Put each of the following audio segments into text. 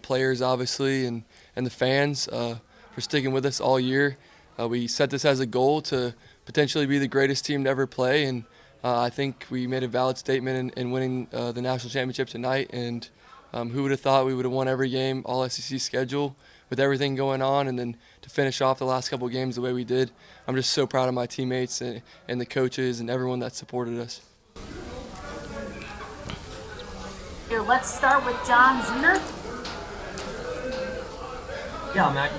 players obviously, and the fans for sticking with us all year. We set this as a goal to potentially be the greatest team to ever play, and I think we made a valid statement in winning the national championship tonight. And who would have thought we would have won every game, all SEC schedule, with everything going on, and then to finish off the last couple of games the way we did. I'm just so proud of my teammates and the coaches and everyone that supported us. Here, let's start with John Ziner. Yeah, Matt,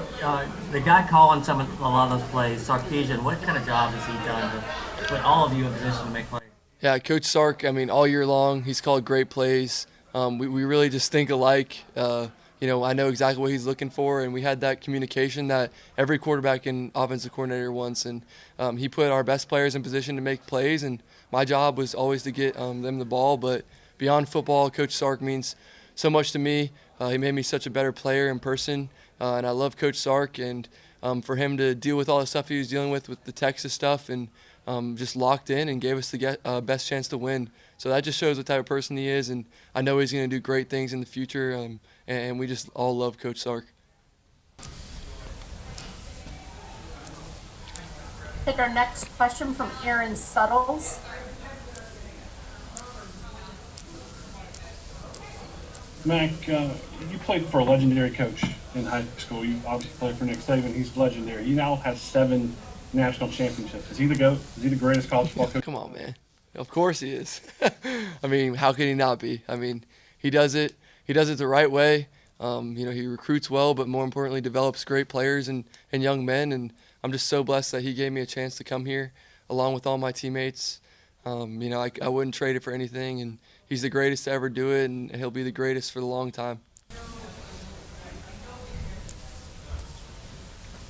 the guy calling a lot of those plays, Sarkeesian, what kind of job has he done to put all of you in position to make plays? Yeah, Coach Sark, I mean, all year long, he's called great plays. We really just think alike. I know exactly what he's looking for, and we had that communication that every quarterback and offensive coordinator wants. And he put our best players in position to make plays, and my job was always to get them the ball. But beyond football, Coach Sark means so much to me. He made me such a better player in person, and I love Coach Sark. And for him to deal with all the stuff he was dealing with the Texas stuff, and just locked in and gave us the best chance to win. So that just shows what type of person he is, and I know he's going to do great things in the future, and we just all love Coach Sark. Take our next question from Aaron Suttles. Mac, you played for a legendary coach in high school. You obviously played for Nick Saban. He's legendary. He now has 7 national championships. Is he the GOAT? Is he the greatest college football coach? Come on, man. Of course he is. I mean, how could he not be? I mean, he does it the right way. He recruits well, but more importantly, develops great players and young men. And I'm just so blessed that he gave me a chance to come here along with all my teammates. I wouldn't trade it for anything. And he's the greatest to ever do it, and he'll be the greatest for the long time.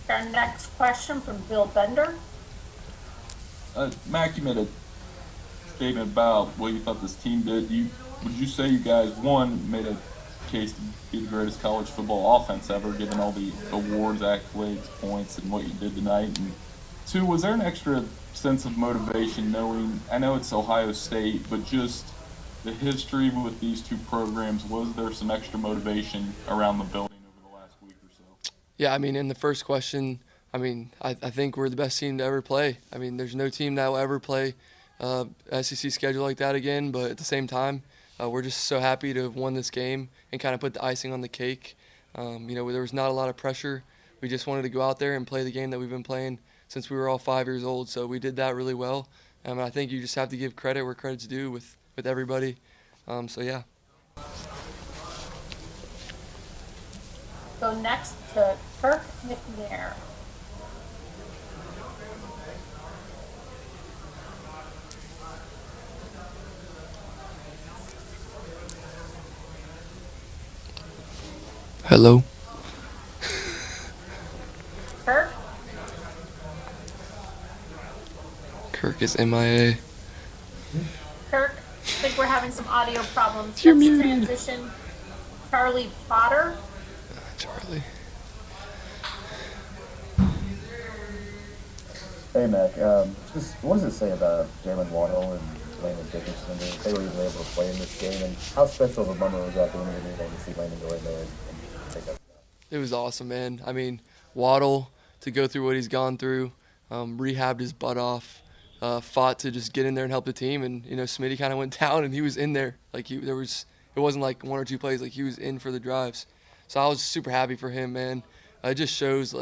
Our next question from Bill Bender. Mac, you made a statement about what you thought this team did. Would you say you guys, one, made a case to be the greatest college football offense ever, given all the awards, accolades, points, and what you did tonight? And two, was there an extra sense of motivation knowing, I know it's Ohio State, but just the history with these two programs, was there some extra motivation around the building over the last week or so? Yeah, I mean, in the first question, I think we're the best team to ever play. I mean, there's no team that will ever play SEC schedule like that again, but at the same time, we're just so happy to have won this game and kind of put the icing on the cake. There was not a lot of pressure. We just wanted to go out there and play the game that we've been playing since we were all 5 years old, so we did that really well. And I think you just have to give credit where credit's due with everybody. Yeah. Go next to Kirk McNair. Hello. Kirk? Kirk is MIA. Kirk, I think we're having some audio problems. You're Let's muted. transition. Charlie Potter. Charlie. Hey, Mac. Just what does it say about Jalen Waddle and Landon Dickerson that they were even able to play in this game? And how special of a moment was that being able to see Landon go in there and take that? It was awesome, man. I mean, Waddle, to go through what he's gone through, rehabbed his butt off, fought to just get in there and help the team. And, Smitty kind of went down, and he was in there. It wasn't like 1 or 2 plays. Like, he was in for the drives. So I was super happy for him, man. It just shows,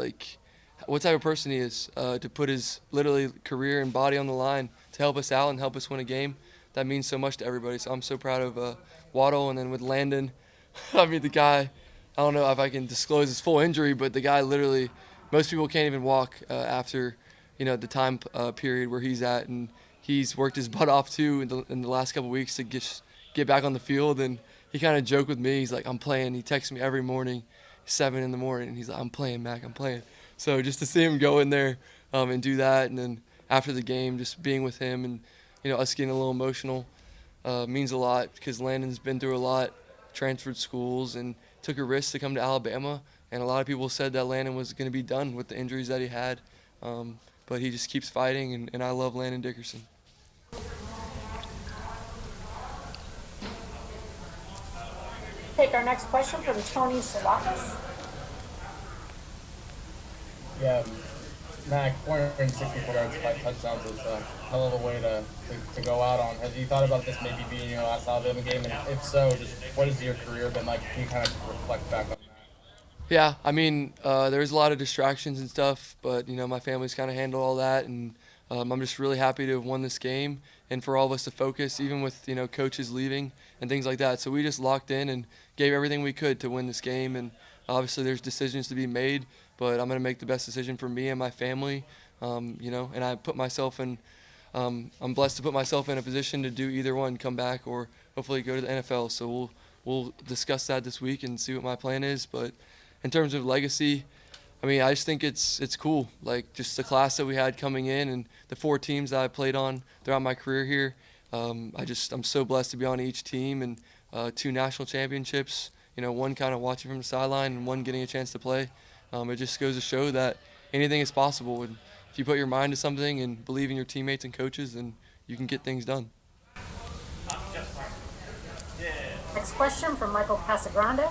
what type of person he is to put his literally career and body on the line to help us out and help us win a game. That means so much to everybody. So I'm so proud of Waddle. And then with Landon, the guy, I don't know if I can disclose his full injury, but the guy literally, most people can't even walk after, the time period where he's at. And he's worked his butt off, too, in the last couple of weeks to get back on the field. And he kind of joked with me. He's like, I'm playing. He texts me every morning, 7 in the morning. And he's like, I'm playing, Mac, I'm playing. So just to see him go in there and do that, and then after the game, just being with him and, us getting a little emotional means a lot because Landon's been through a lot, transferred schools, and took a risk to come to Alabama. And a lot of people said that Landon was going to be done with the injuries that he had. But he just keeps fighting, and I love Landon Dickerson. take our next question from Tony Salakas. Yeah, Mac, 464 yards, 5 touchdowns is a hell of a way to go out on. Have you thought about this maybe being your last Alabama game? And if so, just what has your career been like? Can you kind of reflect back on that? Yeah, I mean, there's a lot of distractions and stuff, but my family's kind of handled all that, and I'm just really happy to have won this game, and for all of us to focus, even with coaches leaving and things like that. So we just locked in and gave everything we could to win this game, and obviously there's decisions to be made, but I'm gonna make the best decision for me and my family, and I put myself in. I'm blessed to put myself in a position to do either one, come back or hopefully go to the NFL. So we'll discuss that this week and see what my plan is, but. In terms of legacy, I mean, I just think it's cool. Like, just the class that we had coming in and the 4 teams that I played on throughout my career here. I'm so blessed to be on each team and 2 national championships. One kind of watching from the sideline and one getting a chance to play. It just goes to show that anything is possible. And if you put your mind to something and believe in your teammates and coaches, then you can get things done. Next question from Michael Casagrande.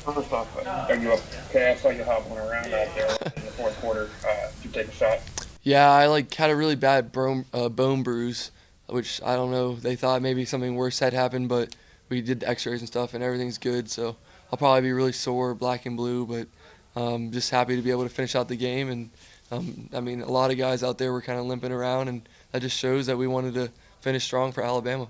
First off, are you okay? I saw you hobbling around out there in the fourth quarter. Did you take a shot? Yeah, I had a really bad bone bruise, which I don't know. They thought maybe something worse had happened, but we did the X-rays and stuff, and everything's good. So I'll probably be really sore, black and blue, but just happy to be able to finish out the game. And I mean, a lot of guys out there were kind of limping around, and that just shows that we wanted to finish strong for Alabama.